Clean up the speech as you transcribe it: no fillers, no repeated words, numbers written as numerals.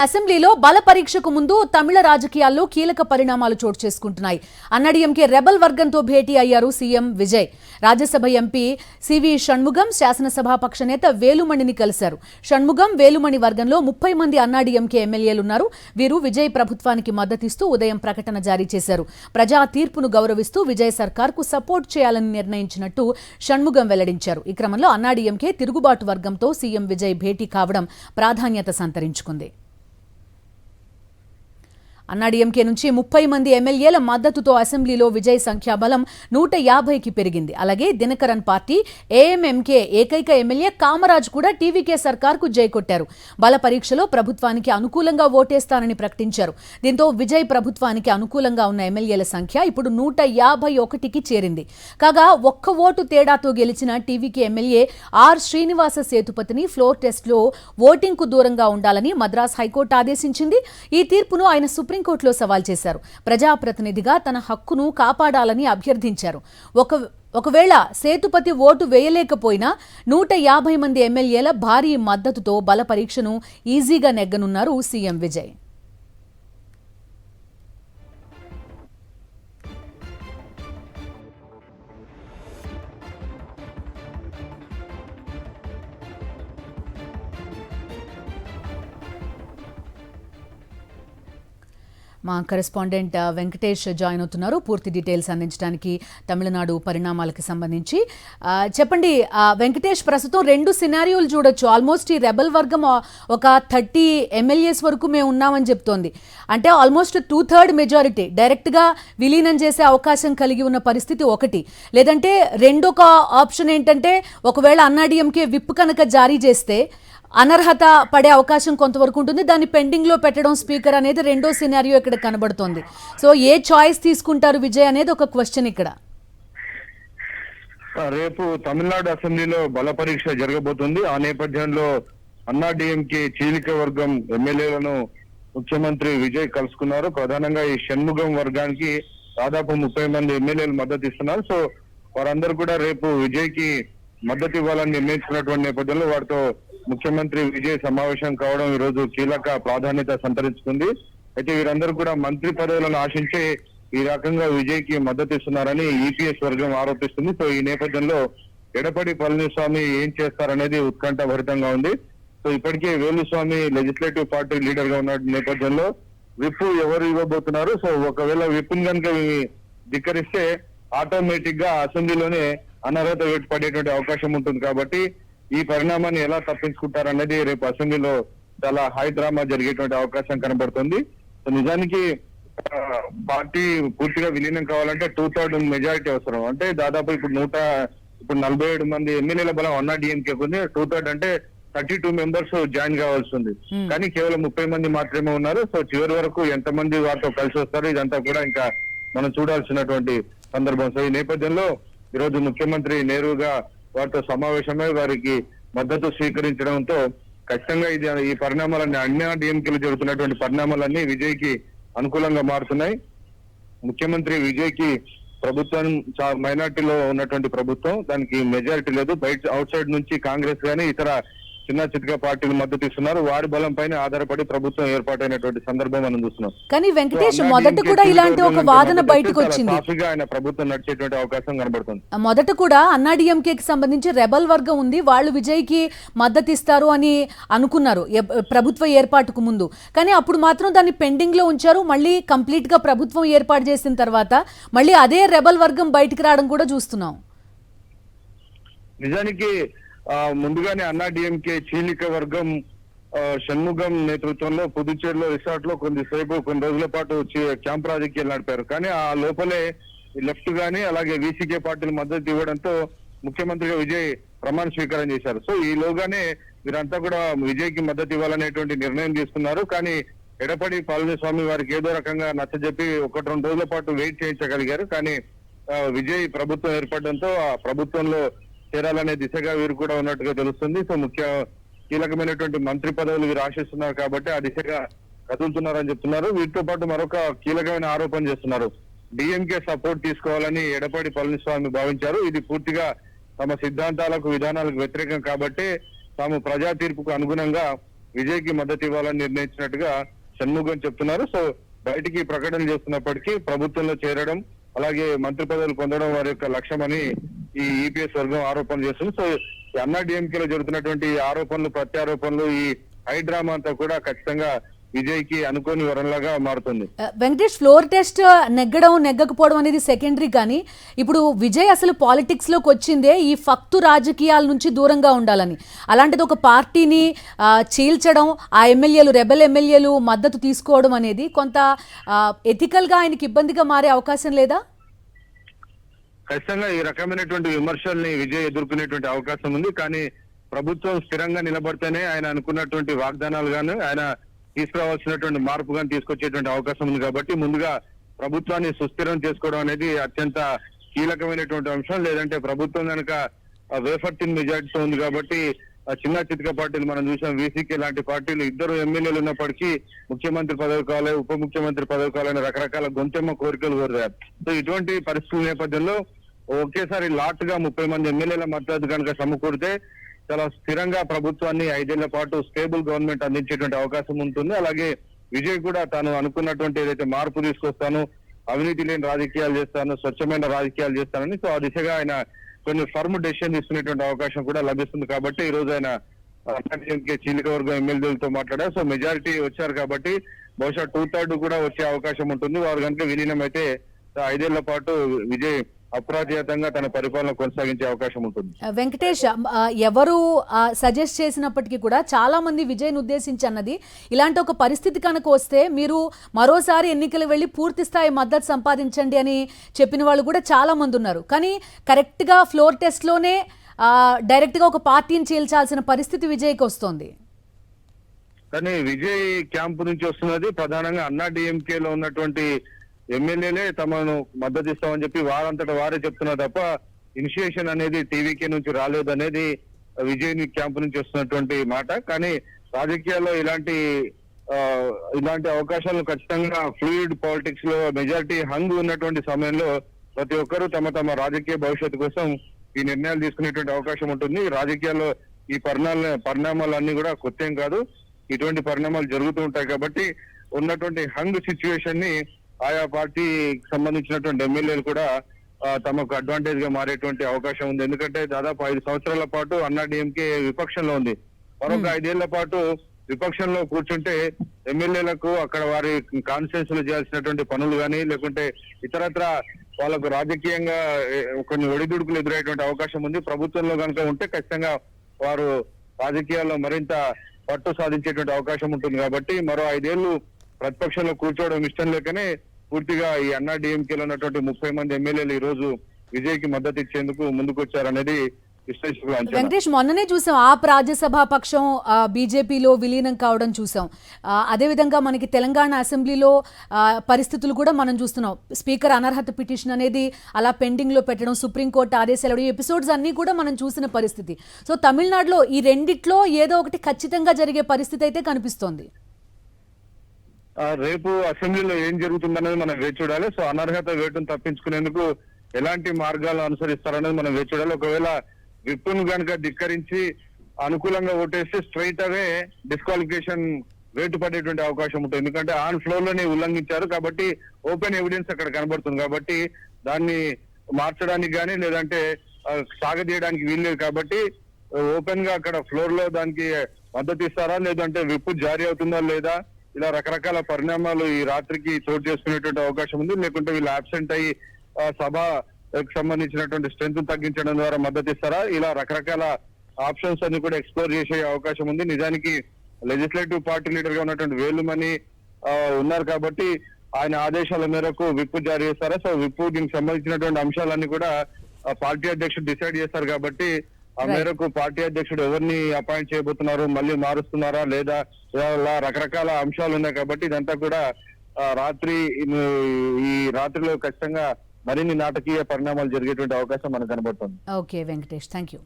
అసెంబ్లీలో బల పరీక్షకు ముందు తమిళ రాజకీయాల్లో కీలక పరిణామాలు చోటు చేసుకుంటున్నాయి. అన్నాడీఎంకే రెబల్ వర్గంతో భేటీ అయ్యారు CM Vijay. Rajya Sabha MP C V Shanmugam, శాసనసభాపక్ష నేత వేలుమణిని కలిశారు. షణ్ముగం, వేలుమణి వర్గంలో 30 మంది అన్నాడీఎంకే ఎమ్మెల్యేలున్నారు. వీరు విజయ్ ప్రభుత్వానికి మద్దతిస్తూ ఉదయం ప్రకటన జారీ చేశారు. ప్రజా తీర్పును గౌరవిస్తూ విజయ్ సర్కార్కు సపోర్ట్ చేయాలని నిర్ణయించినట్టు షణ్ముగం వెల్లడించారు. ఈ క్రమంలో అన్నాడీఎంకే తిరుగుబాటు వర్గంతో సీఎం విజయ్ భేటీ కావడం ప్రాధాన్యత సంతరించుకుంది. అన్నాడీఎంకే నుంచి 30 మంది ఎమ్మెల్యేల మద్దతుతో అసెంబ్లీలో విజయ్ సంఖ్యాబలం 150కి పెరిగింది. అలాగే దినకరన్ పార్టీ ఏఎంఎంకే ఏకైక ఎమ్మెల్యే కామరాజ్ కూడా టీవీకే సర్కార్కు జై కొట్టారు. బల పరీక్షలో ప్రభుత్వానికి అనుకూలంగా ఓటేస్తానని ప్రకటించారు. దీంతో విజయ్ ప్రభుత్వానికి అనుకూలంగా ఉన్న ఎమ్మెల్యేల సంఖ్య ఇప్పుడు 151కి చేరింది. కాగా ఒక్క ఓటు తేడాతో గెలిచిన టీవీకే ఎమ్మెల్యే ఆర్ శ్రీనివాస సేతుపతిని ఫ్లోర్ టెస్ట్లో ఓటింగ్కు దూరంగా ఉండాలని మద్రాస్ హైకోర్టు ఆదేశించింది. ఈ తీర్పును ఆయన సుప్రీంకోర్టులో సవాల్ చేశారు. ప్రజాప్రతినిధిగా తన హక్కును కాపాడాలని అభ్యర్థించారు. ఒకవేళ సేతుపతి ఓటు వేయలేకపోయినా 150 మంది ఎమ్మెల్యేల భారీ మద్దతుతో బల పరీక్షను ఈజీగా నెగ్గనున్నారు సీఎం విజయ్. మా కరెస్పాండెంట్ వెంకటేష్ జాయిన్ అవుతున్నారు పూర్తి డీటెయిల్స్ అందించడానికి తమిళనాడు పరిణామాలకు సంబంధించి. చెప్పండి వెంకటేష్, ప్రస్తుతం 2 సినారియోలు చూడొచ్చు. ఆల్మోస్ట్ ఈ రెబల్ వర్గం ఒక 30 ఎమ్మెల్యేస్ వరకు మేము ఉన్నామని చెప్తోంది. అంటే ఆల్మోస్ట్ 2/3 మెజారిటీ డైరెక్ట్గా విలీనం చేసే అవకాశం కలిగి ఉన్న పరిస్థితి ఒకటి. లేదంటే రెండొక ఆప్షన్ ఏంటంటే ఒకవేళ అన్నాడీఎంకే విప్ కనుక జారీ చేస్తే అనర్హత పడే అవకాశం కొంతవరకు ఉంటుంది. దాన్ని పెండింగ్ లో పెట్టడం స్పీకర్ అనేది రెండో సినారియో ఇక్కడ కనబడుతోంది. సో ఏ చాయిస్ తీసుకుంటారు విజయ్ అనేది ఒక క్వశ్చన్ ఇక్కడ. రేపు తమిళనాడు అసెంబ్లీలో బల పరీక్ష జరగబోతుంది. ఆ నేపథ్యంలో అన్నాడీఎంకే చీలిక వర్గం ఎమ్మెల్యేలను ముఖ్యమంత్రి విజయ్ కలుసుకున్నారు. ప్రధానంగా ఈ షణ్ముగం వర్గానికి దాదాపు 30 మంది ఎమ్మెల్యేలు మద్దతు ఇస్తున్నారు. సో వారందరూ కూడా రేపు విజయ్ కి మద్దతు ఇవ్వాలని నిర్ణయించుకున్నటువంటి నేపథ్యంలో వారితో ముఖ్యమంత్రి విజయ్ సమావేశం కావడం ఈ రోజు కీలక ప్రాధాన్యత సంతరించుకుంది. అయితే వీరందరూ కూడా మంత్రి పదవులను ఆశించి ఈ రకంగా విజయ్ కి మద్దతు ఇస్తున్నారని ఈపీఎస్ వర్గం ఆరోపిస్తుంది. సో ఈ నేపథ్యంలో ఎడపడి పళనిస్వామి ఏం చేస్తారనేది ఉత్కంఠభరితంగా ఉంది. సో ఇప్పటికే వేలుస్వామి లెజిస్లేటివ్ పార్టీ లీడర్ గా ఉన్న నేపథ్యంలో విప్ ఎవరు ఇవ్వబోతున్నారు. సో ఒకవేళ విప్ కనుక ధిక్కరిస్తే ఆటోమేటిక్ గా అసెంబ్లీలోనే అనర్హత వేటు పడేటువంటి అవకాశం ఉంటుంది. కాబట్టి ఈ పరిణామాన్ని ఎలా తప్పించుకుంటారనేది రేపు అసెంబ్లీలో చాలా హై డ్రామా జరిగేటువంటి అవకాశం కనబడుతుంది. సో నిజానికి పార్టీ పూర్తిగా విలీనం కావాలంటే 2/3 మెజారిటీ అవసరం. అంటే దాదాపు ఇప్పుడు 47 మంది ఎమ్మెల్యేల బలం అన్నాడీఎంకే ఉంది. 2/3 అంటే 32 మెంబర్స్ జాయిన్ కావాల్సి ఉంది. కానీ కేవలం 30 మంది మాత్రమే ఉన్నారు. సో చివరి వరకు ఎంతమంది వారితో కలిసి వస్తారు ఇదంతా కూడా ఇంకా మనం చూడాల్సినటువంటి సందర్భం. సో ఈ నేపథ్యంలో ఈరోజు ముఖ్యమంత్రి నేరుగా వారితో సమావేశమై వారికి మద్దతు స్వీకరించడంతో ఖచ్చితంగా ఈ పరిణామాలన్నీ అన్నాడీఎంకేలు జరుగుతున్నటువంటి పరిణామాలన్నీ విజయ్ కి అనుకూలంగా మారుతున్నాయి. ముఖ్యమంత్రి విజయ్ కి ప్రభుత్వం మైనార్టీలో ఉన్నటువంటి ప్రభుత్వం, దానికి మెజారిటీ లేదు. బయట అవుట్ సైడ్ నుంచి కాంగ్రెస్ గానీ ఇతర చిన్న చితక పార్టీలు మద్దతు ఇస్తున్నారు. వారి బలం పైన ఆధారపడి ప్రభుత్వం ఏర్పాటైనటువంటి సందర్భం మనం చూస్తున్నాం. కానీ వెంకటేష్, మొదట కూడా ఇలాంటి ఒక వాదన బయటకు వచ్చింది. ఆయన ప్రభుత్వం నడిచేటువంటి అవకాశం కనబడుతుంది. మొదట కూడా అన్నాడీఎంకేకి సంబంధించి రెబల్ వర్గం ఉంది, వాళ్ళు విజయ్ కి మద్దతు ఇస్తారు అని అనుకున్నారు ప్రభుత్వ ఏర్పాటుకు ముందు. కానీ అప్పుడు మాత్రం దాన్ని పెండింగ్ లో ఉంచారు. మళ్ళీ కంప్లీట్ గా ప్రభుత్వం ఏర్పాటు చేసిన తర్వాత మళ్ళీ అదే రెబల్ వర్గం బయటకు రావడం కూడా చూస్తున్నాం. నిజానికి ముందుగానే అన్నాడీఎంకే చీలిక వర్గం షణ్ముగం నేతృత్వంలో పుదుచ్చేరిలో రిసార్ట్ లో కొన్ని రోజుల పాటు క్యాంప్ రాజకీయాలు నడిపారు. కానీ ఆ లోపలే లెఫ్ట్ గానీ అలాగే వీసీకే పార్టీలు మద్దతు ఇవ్వడంతో ముఖ్యమంత్రిగా విజయ్ ప్రమాణ స్వీకారం చేశారు. సో ఈలోగానే వీరంతా కూడా విజయ్ కి మద్దతు ఇవ్వాలనేటువంటి నిర్ణయం తీసుకున్నారు. కానీ ఎడపడి పళనిస్వామి వారికి ఏదో రకంగా నచ్చజెప్పి 1-2 రోజుల పాటు వెయిట్ చేయించగలిగారు. కానీ విజయ్ ప్రభుత్వం ఏర్పడడంతో ఆ ప్రభుత్వంలో చేరాలనే దిశగా వీరు కూడా ఉన్నట్టుగా తెలుస్తుంది. సో కీలకమైనటువంటి మంత్రి పదవులు వీరు ఆశిస్తున్నారు కాబట్టి ఆ దిశగా కదులుతున్నారని చెప్తున్నారు. వీటితో పాటు మరొక కీలకమైన ఆరోపణ చేస్తున్నారు. డిఎంకే సపోర్ట్ తీసుకోవాలని ఎడపడి పళనిస్వామి భావించారు. ఇది పూర్తిగా తమ సిద్ధాంతాలకు విధానాలకు వ్యతిరేకం కాబట్టి తాము ప్రజా తీర్పుకు అనుగుణంగా విజయ్ కి మద్దతు ఇవ్వాలని నిర్ణయించినట్టుగా షణ్ముగం చెప్తున్నారు. సో బయటికి ప్రకటన చేస్తున్నప్పటికీ ప్రభుత్వంలో చేరడం అలాగే మంత్రి పదవులు పొందడం వారి యొక్క లక్ష్యమని ఈ ఈపీఎస్ వర్గం ఆరోపణలు చేస్తుంది. సో ఈ అన్నా డిఎంకేలో జరుగుతున్నటువంటి ఈ ఆరోపణలు ప్రత్యారోపణలు ఈ హైడ్రామా అంతా కూడా ఖచ్చితంగా విజయ్ కి అనుకోని వరంలాగా మారుతుంది. వెంకటేష్, ఫ్లోర్ టెస్ట్ నెగ్గడం నెగ్గకపోవడం అనేది సెకండరీ, కానీ ఇప్పుడు విజయ్ అసలు పాలిటిక్స్ లోకి వచ్చిందే ఈ ఫక్తు రాజకీయాల నుంచి దూరంగా ఉండాలని. అలాంటిది ఒక పార్టీని చీల్చడం, ఆ ఎమ్మెల్యేలు రెబెల్ ఎమ్మెల్యేలు మద్దతు తీసుకోవడం అనేది కొంత ఎథికల్ గా ఆయనకి ఇబ్బందిగా మారే అవకాశం లేదా? ఖచ్చితంగా ఈ రకమైనటువంటి విమర్శల్ని విజయ్ ఎదుర్కొనేటువంటి అవకాశం ఉంది. కానీ ప్రభుత్వం స్థిరంగా నిలబడితేనే ఆయన అనుకున్నటువంటి వాగ్దానాలు గాను ఆయన తీసుకురావాల్సినటువంటి మార్పు గాని తీసుకొచ్చేటువంటి అవకాశం ఉంది. కాబట్టి ముందుగా ప్రభుత్వాన్ని సుస్థిరం చేసుకోవడం అనేది అత్యంత కీలకమైనటువంటి అంశం. లేదంటే ప్రభుత్వం కనుక వేఫర్టిన్ మెజార్టీతో ఉంది కాబట్టి చిన్న చితక పార్టీలు మనం చూసాం. వీసీకే లాంటి పార్టీలు ఇద్దరు ఎమ్మెల్యేలు ఉన్నప్పటికీ ముఖ్యమంత్రి పదవి కావాలి, ఉప ముఖ్యమంత్రి పదవి కావాలని రకరకాల గొంతెమ్మ కోరికలు కోరారు. సో ఇటువంటి పరిస్థితుల నేపథ్యంలో ఒకేసారి లాట్ గా 30 మంది ఎమ్మెల్యేల మద్దతు కనుక సమకూరితే చాలా స్థిరంగా ప్రభుత్వాన్ని 5 ఏళ్ల పాటు స్టేబుల్ గవర్నమెంట్ అందించేటువంటి అవకాశం ఉంటుంది. అలాగే విజయ్ కూడా తాను అనుకున్నటువంటి ఏదైతే మార్పు తీసుకొస్తాను, అవినీతి లేని రాజకీయాలు చేస్తాను, స్వచ్ఛమైన రాజకీయాలు చేస్తానని సో ఆ దిశగా ఆయన కొన్ని ఫర్మ్ డెసిషన్ తీసుకునేటువంటి అవకాశం కూడా లభిస్తుంది. కాబట్టి ఈ రోజు ఆయన చీలిక వర్గం ఎమ్మెల్యేలతో మాట్లాడారు. సో మెజారిటీ వచ్చారు కాబట్టి బహుశా 2/3 కూడా వచ్చే అవకాశం ఉంటుంది. వారు కనుక విలీనం అయితే 5 ఏళ్ల పాటు విజయ్ అప్రాధ్యాతంగా తన పరిపాలన కొనసాగించే అవకాశం ఉంటుంది. వెంకటేష్, ఎవరు సజెస్ట్ చేసినప్పటికీ కూడా చాలా మంది విజయ్ని ఉద్దేశించి అన్నది, ఇలాంటి ఒక పరిస్థితి కనుక వస్తే మీరు మరోసారి ఎన్నికలు వెళ్ళి పూర్తి స్థాయి మద్దతు సంపాదించండి అని చెప్పిన వాళ్ళు కూడా చాలా మంది ఉన్నారు. కానీ కరెక్ట్గా ఫ్లోర్ టెస్ట్లోనే డైరెక్ట్గా ఒక పార్టీని చీల్చాల్సిన పరిస్థితి విజయ్కి వస్తుంది. కానీ విజయ్ క్యాంపు నుంచి వస్తున్నది ప్రధానంగా అన్నా డిఎంకేలో ఉన్నటువంటి ఎమ్మెల్యేలే తమను మద్దతు ఇస్తామని చెప్పి వారంతటా వారే చెప్తున్నారు తప్ప ఇనిషియేషన్ అనేది టీవీకే నుంచి రాలేదు అనేది విజయ్ క్యాంపు నుంచి వస్తున్నటువంటి మాట. కానీ రాజకీయాల్లో ఇలాంటి అవకాశాలను ఖచ్చితంగా ఫ్లూయిడ్ పాలిటిక్స్ లో మెజారిటీ హంగ్ ఉన్నటువంటి సమయంలో ప్రతి ఒక్కరూ తమ తమ రాజకీయ భవిష్యత్తు కోసం ఈ నిర్ణయాలు తీసుకునేటువంటి అవకాశం ఉంటుంది. రాజకీయాల్లో ఈ పరిణామాలన్నీ కూడా కొత్త ఏం కాదు, ఇటువంటి పరిణామాలు జరుగుతూ ఉంటాయి. కాబట్టి ఉన్నటువంటి హంగ్ సిచ్యువేషన్ ని ఆయా పార్టీకి సంబంధించినటువంటి ఎమ్మెల్యేలు కూడా తమకు అడ్వాంటేజ్ గా మారేటువంటి అవకాశం ఉంది. ఎందుకంటే దాదాపు 5 సంవత్సరాల పాటు అన్నా డిఎంకే విపక్షంలో ఉంది. మరొక 5 ఏళ్ల పాటు విపక్షంలో కూర్చుంటే ఎమ్మెల్యేలకు అక్కడ వారి కాన్స్టిట్యూన్స్ లో చేయాల్సినటువంటి పనులు కానీ లేకుంటే ఇతరత్ర వాళ్ళకు రాజకీయంగా కొన్ని ఒడిదుడుకులు ఎదురయ్యేటువంటి అవకాశం ఉంది. ప్రభుత్వంలో కనుక ఉంటే ఖచ్చితంగా వారు రాజకీయాల్లో మరింత పట్టు సాధించేటువంటి అవకాశం ఉంటుంది. కాబట్టి మరో 5 ఏళ్లు ప్రతిపక్షంలో కూర్చోవడం ఇష్టం లేకనే పూర్తిగా ఈ అన్నా డిఎంకేలో ఉన్నటువంటి 30 మంది ఎమ్మెల్యేలు ఈ రోజు విజయ్ కి మద్దతు ఇచ్చేందుకు ముందుకు వచ్చారనేది విశ్లేషకుల అంచనా. వెంకటేష్, మొన్ననే చూసాం ఆప్ రాజ్యసభ పక్షం బీజేపీలో విలీనం కావడం చూసాం. అదేవిధంగా మనకి తెలంగాణ అసెంబ్లీలో పరిస్థితులు కూడా మనం చూస్తున్నాం. స్పీకర్ అనర్హత పిటిషన్ అనేది అలా పెండింగ్ లో పెట్టడం, సుప్రీంకోర్టు ఆదేశాలు, ఈ ఎపిసోడ్స్ అన్ని కూడా మనం చూసిన పరిస్థితి. సో తమిళనాడులో ఈ రెండిట్లో ఏదో ఒకటి ఖచ్చితంగా జరిగే పరిస్థితి అయితే కనిపిస్తోంది. రేపు అసెంబ్లీలో ఏం జరుగుతుందనేది మనం వేచి చూడాలి. సో అనర్హత వేటును తప్పించుకునేందుకు ఎలాంటి మార్గాలు అనుసరిస్తారనేది మనం వేచి చూడాలి. ఒకవేళ విప్పును కనుక ధిక్కరించి అనుకూలంగా ఓటేస్తే స్ట్రైట్ అవే డిస్క్వాలిఫికేషన్ వేటు పడేటువంటి అవకాశం ఉంటుంది. ఎందుకంటే ఆన్ ఫ్లోర్ లోనే ఉల్లంఘించారు కాబట్టి ఓపెన్ ఎవిడెన్స్ అక్కడ కనబడుతుంది. కాబట్టి దాన్ని మార్చడానికి కానీ లేదంటే సాగదీయడానికి వీల్లేదు. కాబట్టి ఓపెన్ గా అక్కడ ఫ్లోర్ లో దానికి మద్దతు ఇస్తారా లేదంటే విప్పు జారీ అవుతుందా లేదా, ఇలా రకరకాల పరిణామాలు ఈ రాత్రికి చోటు చేసుకునేటువంటి అవకాశం ఉంది. లేకుంటే వీళ్ళు అబ్సెంట్ అయ్యి సభకు సంబంధించినటువంటి స్ట్రెంత్ తగ్గించడం ద్వారా మద్దతు ఇస్తారా, ఇలా రకరకాల ఆప్షన్స్ అన్ని కూడా ఎక్స్ప్లోర్ చేసే అవకాశం ఉంది. నిజానికి లెజిస్లేటివ్ పార్టీ లీడర్ గా ఉన్నటువంటి వేలుమణి ఉన్నారు కాబట్టి ఆయన ఆదేశాల మేరకు విప్పు జారీ చేస్తారా. సో విప్పు దీనికి సంబంధించినటువంటి అంశాలన్నీ కూడా పార్టీ అధ్యక్షుడు డిసైడ్ చేస్తారు. కాబట్టి ఆ మేరకు పార్టీ అధ్యక్షుడు ఎవరిని అపాయింట్ చేయబోతున్నారు, మళ్ళీ మారుస్తున్నారా లేదా, ఇలా రకరకాల అంశాలు ఉన్నాయి. కాబట్టి ఇదంతా కూడా ఈ రాత్రిలో ఖచ్చితంగా మరిన్ని నాటకీయ పరిణామాలు జరిగేటువంటి అవకాశం మనకు కనబడుతుంది. Okay Venkatesh, thank you.